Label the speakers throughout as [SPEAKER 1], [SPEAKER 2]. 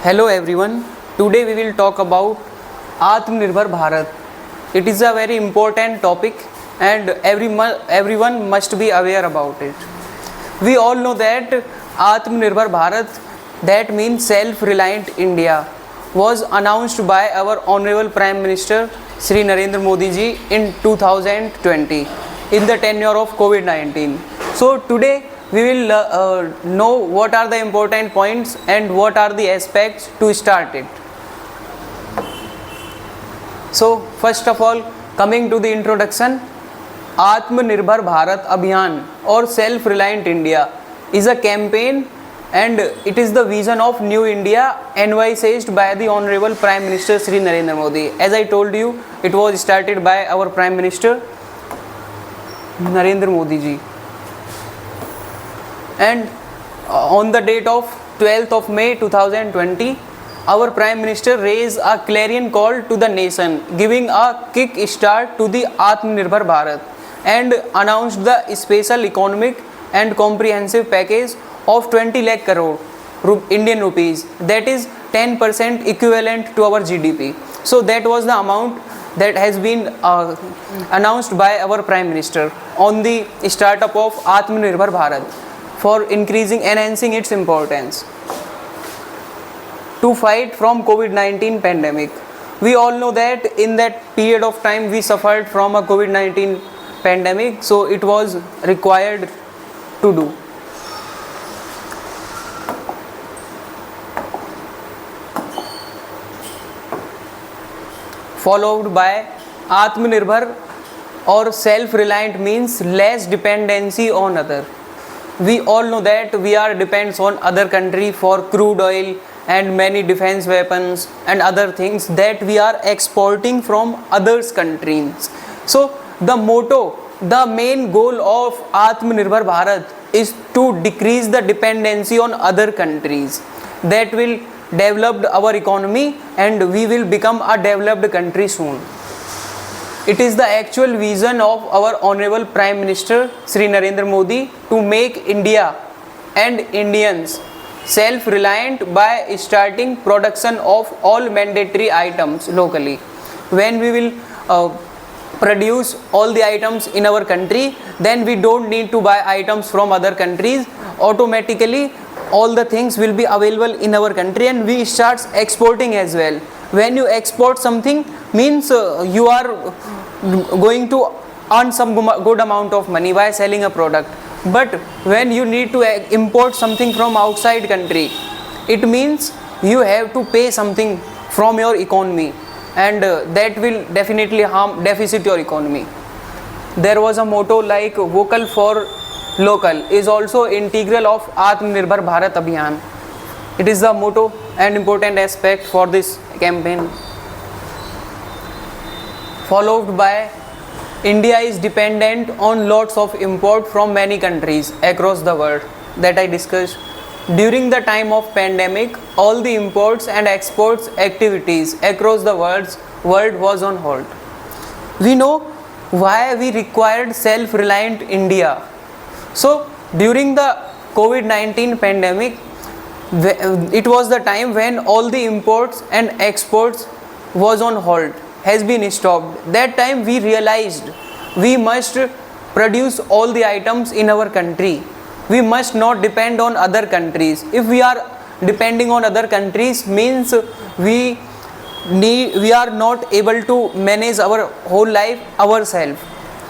[SPEAKER 1] Hello everyone. Today we will talk about Atmanirbhar Bharat. It is a very important topic and everyone must be aware about it. We all know that Atmanirbhar Bharat, that means self-reliant India, was announced by our Honorable Prime Minister Shri Narendra Modi ji in 2020 in the tenure of COVID-19. So today we will know what are the important points and what are the aspects to start it. So first of all, coming to the introduction, Atmanirbhar Bharat Abhiyan or Self-Reliant India is a campaign and it is the vision of New India envisaged by the Honorable Prime Minister Shri Narendra Modi. As I told you, it was started by our Prime Minister Narendra Modi ji. And on the date of 12th of May 2020, our Prime Minister raised a clarion call to the nation, giving a kick start to the Atmanirbhar Bharat and announced the special economic and comprehensive package of 20 lakh crore Indian rupees, that is 10% equivalent to our GDP. So that was the amount that has been announced by our Prime Minister on the startup of Atmanirbhar Bharat for enhancing its importance to fight from COVID-19 pandemic. We all know that in that period of time we suffered from a COVID-19 pandemic, so it was required to do. Followed by Atmanirbhar or self-reliant means less dependency on other. We all know that we are dependent on other country for crude oil and many defense weapons and other things that we are exporting from others countries. So the motto, the main goal of Atmanirbhar Bharat is to decrease the dependency on other countries. That will develop our economy and we will become a developed country soon. It is the actual vision of our Honorable Prime Minister Shri Narendra Modi to make India and Indians self-reliant by starting production of all mandatory items locally. When we will produce all the items in our country, then we don't need to buy items from other countries. Automatically all the things will be available in our country and we start exporting as well. When you export something means you are going to earn some good amount of money by selling a product. But when you need to import something from outside country, it means you have to pay something from your economy and that will definitely deficit your economy. There was a motto like vocal for local is also integral of Atmanirbhar Bharat Abhiyan. It is the motto and important aspect for this campaign. Followed by India is dependent on lots of import from many countries across the world that I discussed. During the time of pandemic, all the imports and exports activities across the world was on hold. We know why we required self-reliant India. So during the COVID-19 pandemic, it was the time when all the imports and exports was on hold, has been stopped. That time we realized we must produce all the items in our country. We must not depend on other countries. If we are depending on other countries means we are not able to manage our whole life ourselves.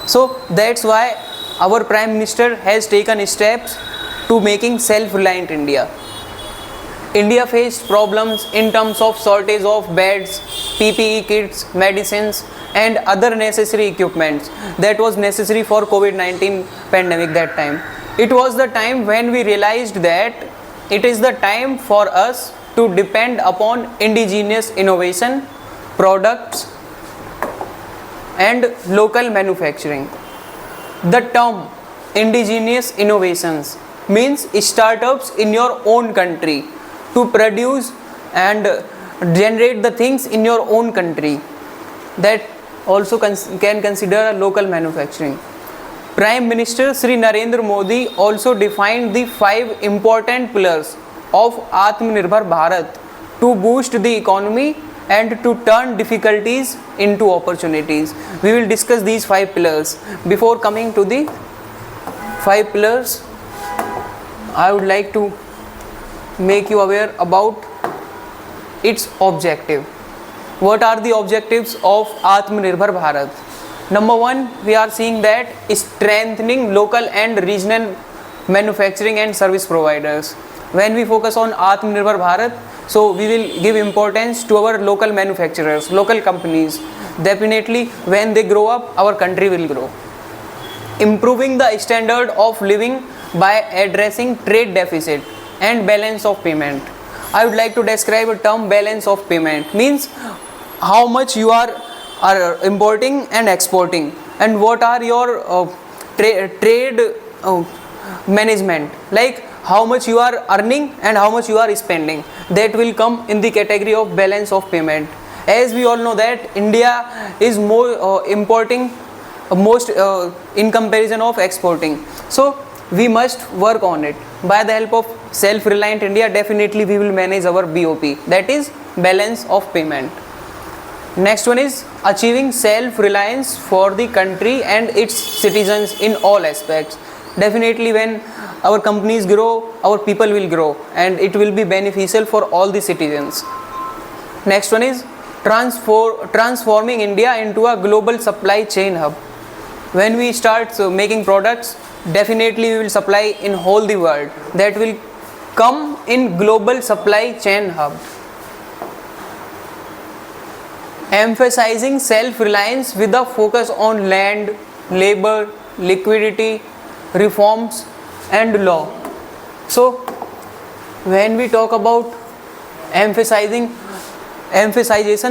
[SPEAKER 1] So that's why our Prime Minister has taken steps to making self-reliant India. India faced problems in terms of shortage of beds, PPE kits, medicines and other necessary equipments that was necessary for COVID-19 pandemic that time. It was the time when we realized that it is the time for us to depend upon indigenous innovation, products and local manufacturing. The term indigenous innovations means startups in your own country to produce and generate the things in your own country. That also can consider local manufacturing. Prime Minister Shri Narendra Modi also defined the 5 important pillars of Atmanirbhar Bharat to boost the economy and to turn difficulties into opportunities. We will discuss these 5 pillars. Before coming to the 5 pillars, I would like to make you aware about its objective. What are the objectives of Atmanirbhar Bharat? Number 1, we are seeing that strengthening local and regional manufacturing and service providers. When we focus on Atmanirbhar Bharat, so we will give importance to our local manufacturers, local companies. Definitely when they grow up, our country will grow. Improving the standard of living by addressing trade deficit and balance of payment. I would like to describe a term balance of payment. Means how much you are importing and exporting, and what are your trade management, like how much you are earning and how much you are spending. That will come in the category of balance of payment. As we all know that India is more importing most in comparison of exporting, so we must work on it. By the help of self-reliant India, definitely we will manage our BOP, that is balance of payment. Next one is achieving self-reliance for the country and its citizens in all aspects. Definitely when our companies grow, our people will grow and it will be beneficial for all the citizens. Next one is transforming India into a global supply chain hub. When we start making products, definitely we will supply in whole the world. That will come in global supply chain hub. Emphasizing self-reliance with a focus on land, labor, liquidity, reforms and law. So when we talk about emphasization,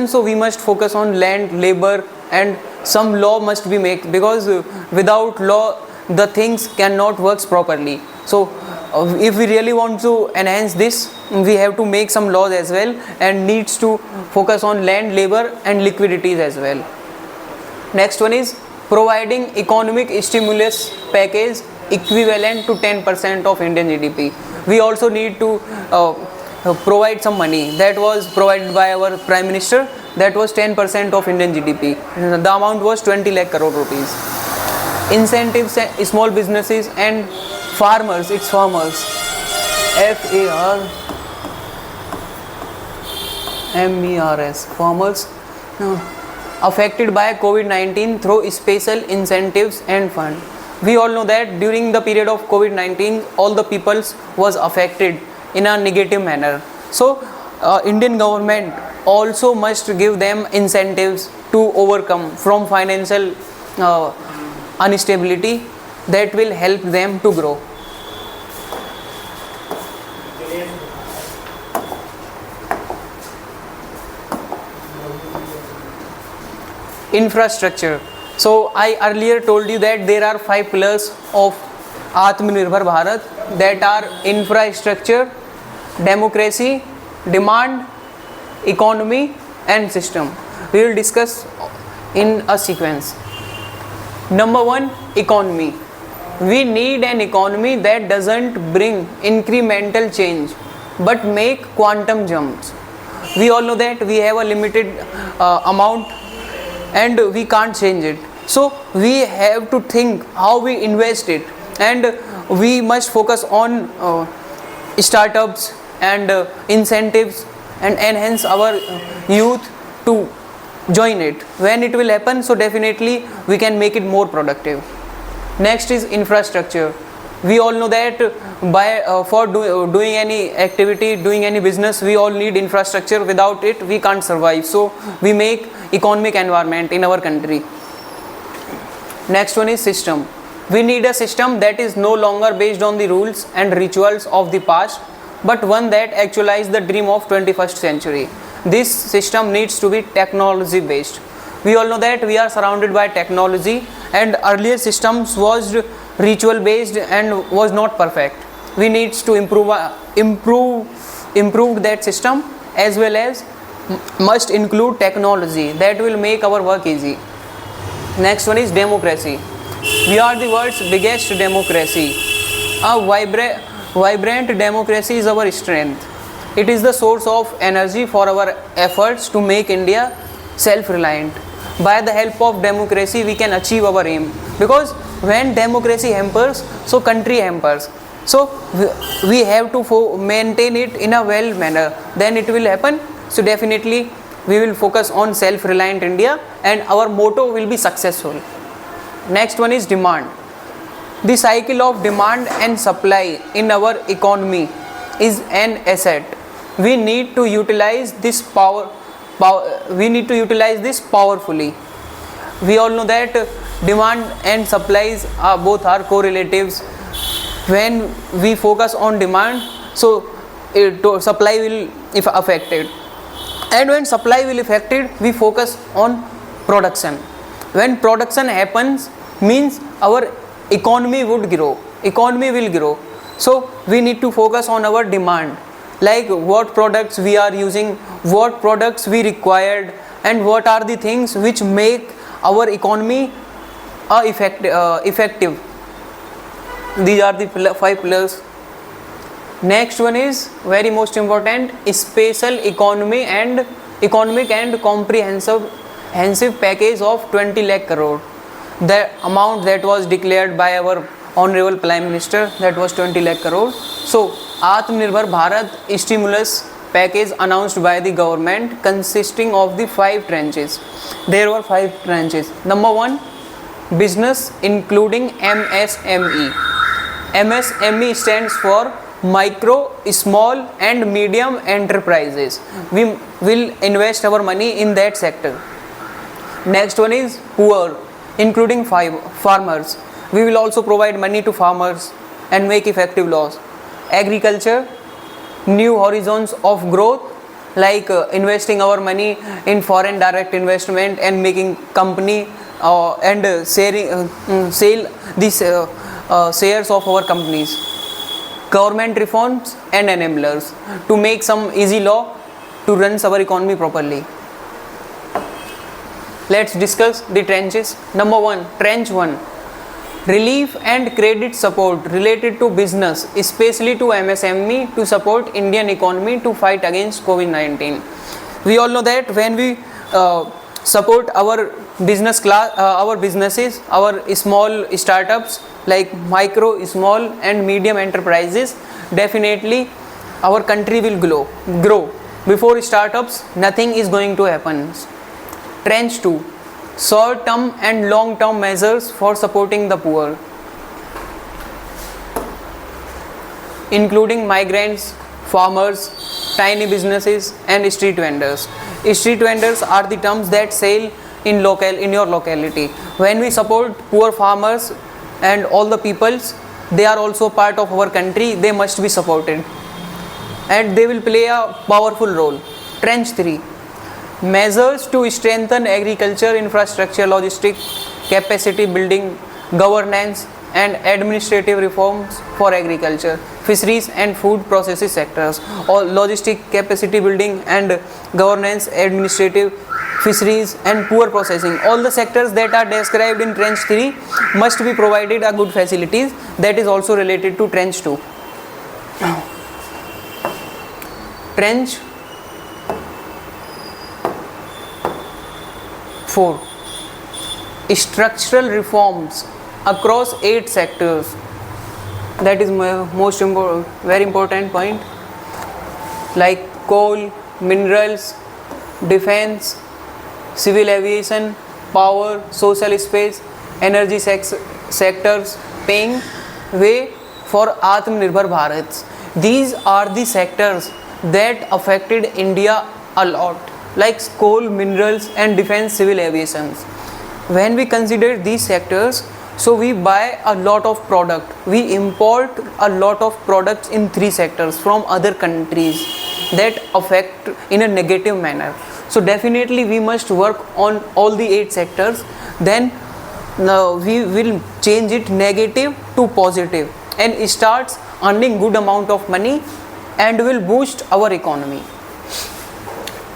[SPEAKER 1] so we must focus on land, labor and some law must be made, because without law the things cannot work properly. So if we really want to enhance this, we have to make some laws as well, and needs to focus on land, labor and liquidities as well. Next one is providing economic stimulus package equivalent to 10% of Indian GDP. We also need to provide some money. That was provided by our Prime Minister. That was 10% of Indian GDP. The amount was 20 lakh crore rupees. Incentives small businesses and farmers, it's farmers, FARMERS, farmers affected by COVID-19 through special incentives and fund. We all know that during the period of COVID-19, all the peoples was affected in a negative manner. So Indian government also must give them incentives to overcome from financial instability, that will help them to grow. Infrastructure. So I earlier told you that there are 5 pillars of Atmanirbhar Bharat, that are infrastructure, democracy, demand, economy and system. We will discuss in a sequence. Number 1, economy. We need an economy that doesn't bring incremental change but make quantum jumps. We all know that we have a limited amount and we can't change it. So we have to think how we invest it, and we must focus on startups and incentives and enhance our youth to join it. When it will happen, so definitely we can make it more productive. Next is infrastructure. We all know that for doing any activity, doing any business, we all need infrastructure. Without it we can't survive. So we make economic environment in our country. Next one is system. We need a system that is no longer based on the rules and rituals of the past, but one that actualizes the dream of 21st century. This system needs to be technology based. We all know that we are surrounded by technology, and earlier systems was ritual based and was not perfect. We need to improve that system, as well as must include technology that will make our work easy. Next one is democracy. We are the world's biggest democracy. A vibrant democracy is our strength. It is the source of energy for our efforts to make India self-reliant. By the help of democracy, we can achieve our aim. Because when democracy hampers, so country hampers. So we have to maintain it in a well manner. Then it will happen. So definitely we will focus on self-reliant India, and our motto will be successful. Next one is demand. The cycle of demand and supply in our economy is an asset. We need to utilize this powerfully. We all know that demand and supplies are both correlatives. When we focus on demand, so supply will if affected, and when supply will affected, we focus on production. When production happens, means our economy will grow. So we need to focus on our demand, like what products we are using, what products we required, and what are the things which make our economy effective. These are the 5 pillars. Next one is very most important, special economic and comprehensive package of 20 lakh crore. The amount that was declared by our Honorable Prime Minister, that was 20 lakh crore. So Atmanirbhar Bharat stimulus package announced by the government, consisting of the 5 tranches. There were 5 tranches. Number 1, business including MSME. MSME stands for micro, small and medium enterprises. We will invest our money in that sector. Next one is poor, including farmers. We will also provide money to farmers and make effective laws. Agriculture, new horizons of growth, like investing our money in foreign direct investment and making company and sell these shares of our companies. Government reforms and enablers to make some easy law to run our economy properly. Let's discuss the tranches. Number 1, tranche 1, relief and credit support related to business, especially to MSME, to support Indian economy to fight against COVID-19. We all know that when we support our businesses, our small startups like micro, small and medium enterprises, definitely our country will grow. Before startups, nothing is going to happen. Tranche 2, short term and long term measures for supporting the poor, including migrants, farmers, tiny businesses and street vendors. Street vendors are the terms that sell in your locality. When we support poor farmers and all the peoples, they are also part of our country, they must be supported and they will play a powerful role. Tranche 3, measures to strengthen agriculture infrastructure, logistic capacity building, governance and administrative reforms for agriculture, fisheries and food processing sectors. All logistic capacity building and governance, administrative, fisheries and poor processing, all the sectors that are described in tranche 3 must be provided a good facilities. That is also related to tranche 2. Tranche 4, structural reforms across 8 sectors. That is my most important, very important point, like coal, minerals, defense, civil aviation, power, social space, energy sectors, paying way for Atmanirbhar Bharat. These are the sectors that affected India a lot, like coal, minerals and defense, civil aviation. When we consider these sectors, so we buy a lot of product, we import a lot of products in 3 sectors from other countries that affect in a negative manner. So definitely we must work on all the 8 sectors, then we will change it negative to positive and starts earning good amount of money and will boost our economy.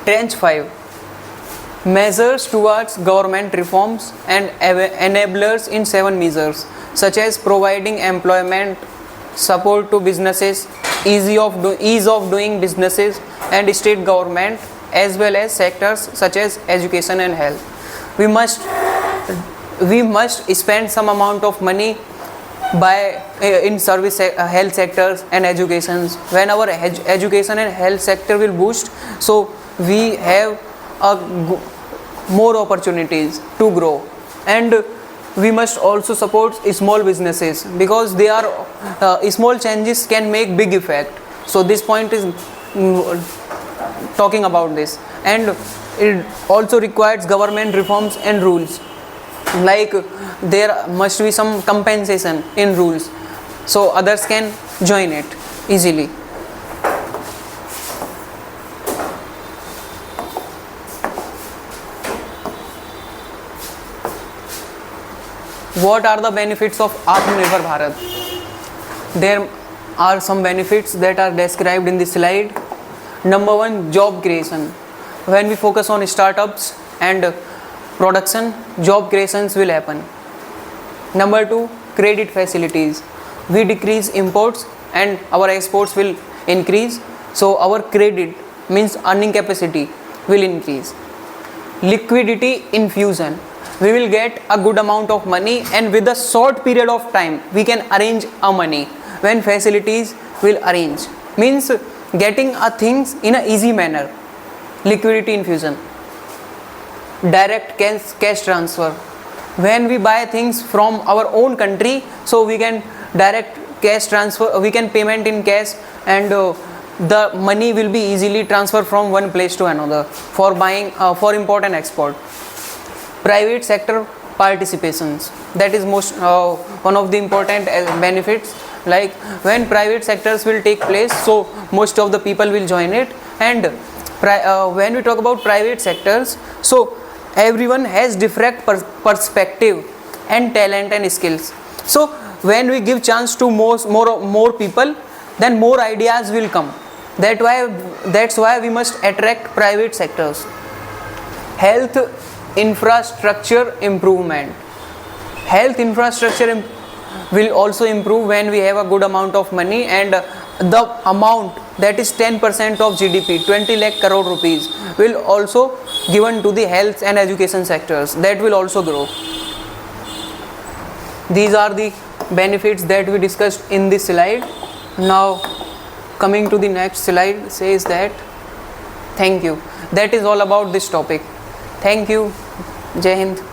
[SPEAKER 1] Tranche 5, measures towards government reforms and enablers in 7 measures, such as providing employment, support to businesses, ease of doing businesses, and state government as well as sectors such as education and health. We must spend some amount of money by in service health sectors and educations. When our education and health sector will boost, so we have more opportunities to grow. And we must also support small businesses, because they are small changes can make big effect. So this point is talking about this. And it also requires government reforms and rules, like there must be some compensation in rules so others can join it easily. What are the benefits of Atmanirbhar Bharat? There are some benefits that are described in this slide. Number one, job creation. When we focus on startups and production, job creations will happen. Number two, credit facilities. We decrease imports and our exports will increase, so our credit means earning capacity will increase. Liquidity infusion. We will get a good amount of money, and with a short period of time we can arrange our money. When facilities will arrange means getting a things in a easy manner. Liquidity infusion. Direct cash transfer. When we buy things from our own country, so we can direct cash transfer, we can payment in cash, and the money will be easily transferred from one place to another for buying for import and export. Private sector participations, that is most one of the important benefits. Like when private sectors will take place, so most of the people will join it. And when we talk about private sectors, so everyone has different perspective and talent and skills. So when we give chance to more people, then more ideas will come. That's why we must attract private sectors. Health infrastructure improvement. Health infrastructure will also improve when we have a good amount of money, and the amount that is 10% of GDP, 20 lakh crore rupees, will also given to the health and education sectors. That will also grow. These are the benefits that we discussed in this slide. Now coming to the next slide says that thank you. That is all about this topic. Thank you. Jai Hind.